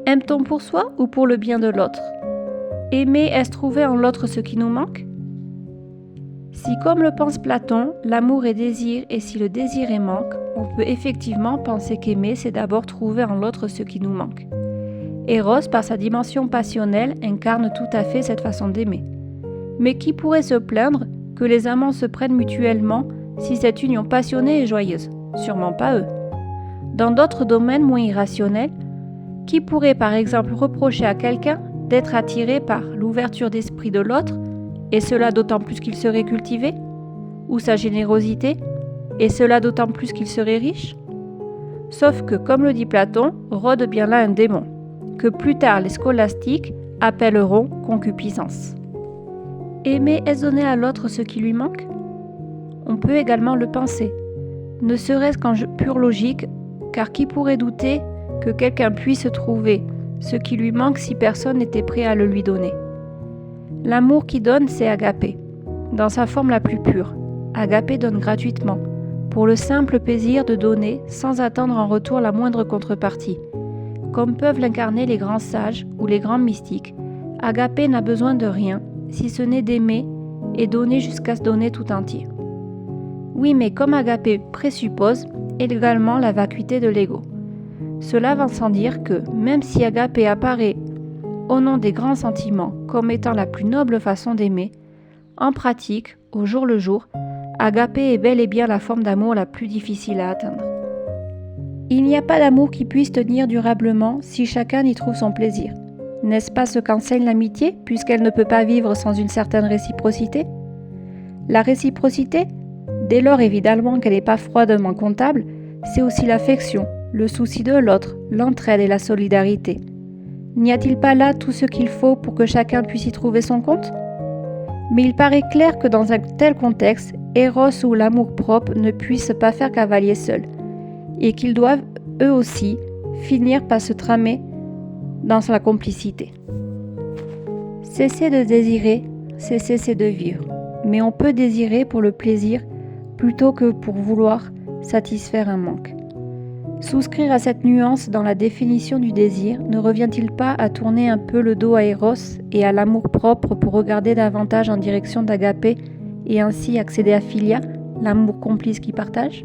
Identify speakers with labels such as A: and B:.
A: Aime-t-on pour soi ou pour le bien de l'autre? Aimer, est-ce trouver en l'autre ce qui nous manque? Si, comme le pense Platon, l'amour est désir et si le désir est manque, on peut effectivement penser qu'aimer, c'est d'abord trouver en l'autre ce qui nous manque. Eros, par sa dimension passionnelle, incarne tout à fait cette façon d'aimer. Mais qui pourrait se plaindre que les amants se prennent mutuellement si cette union passionnée est joyeuse? Sûrement pas eux. Dans d'autres domaines moins irrationnels, qui pourrait par exemple reprocher à quelqu'un d'être attiré par l'ouverture d'esprit de l'autre, et cela d'autant plus qu'il serait cultivé, ou sa générosité, et cela d'autant plus qu'il serait riche? Sauf que, comme le dit Platon, rôde bien là un démon, que plus tard les scolastiques appelleront concupiscence. Aimer, est-ce donner à l'autre ce qui lui manque? On peut également le penser, ne serait-ce qu'en pure logique, car qui pourrait douter que quelqu'un puisse trouver ce qui lui manque si personne n'était prêt à le lui donner? L'amour qui donne, c'est agapé, dans sa forme la plus pure. Agapé donne gratuitement, pour le simple plaisir de donner sans attendre en retour la moindre contrepartie. Comme peuvent l'incarner les grands sages ou les grands mystiques, agapé n'a besoin de rien, si ce n'est d'aimer et donner jusqu'à se donner tout entier. Oui, mais comme agapé présuppose également la vacuité de l'ego. Cela va sans dire que, même si agapé apparaît au nom des grands sentiments comme étant la plus noble façon d'aimer, en pratique, au jour le jour, agapé est bel et bien la forme d'amour la plus difficile à atteindre. Il n'y a pas d'amour qui puisse tenir durablement si chacun y trouve son plaisir. N'est-ce pas ce qu'enseigne l'amitié, puisqu'elle ne peut pas vivre sans une certaine réciprocité? La réciprocité, dès lors évidemment qu'elle n'est pas froidement comptable, c'est aussi l'affection, le souci de l'autre, l'entraide et la solidarité. N'y a-t-il pas là tout ce qu'il faut pour que chacun puisse y trouver son compte? Mais il paraît clair que dans un tel contexte, Eros ou l'amour-propre ne puissent pas faire cavalier seul, et qu'ils doivent, eux aussi, finir par se tramer dans la complicité. Cesser de désirer, c'est cesser de vivre, mais on peut désirer pour le plaisir plutôt que pour vouloir satisfaire un manque. Souscrire à cette nuance dans la définition du désir ne revient-il pas à tourner un peu le dos à Eros et à l'amour-propre pour regarder davantage en direction d'agapé et ainsi accéder à philia, l'amour complice qui partage?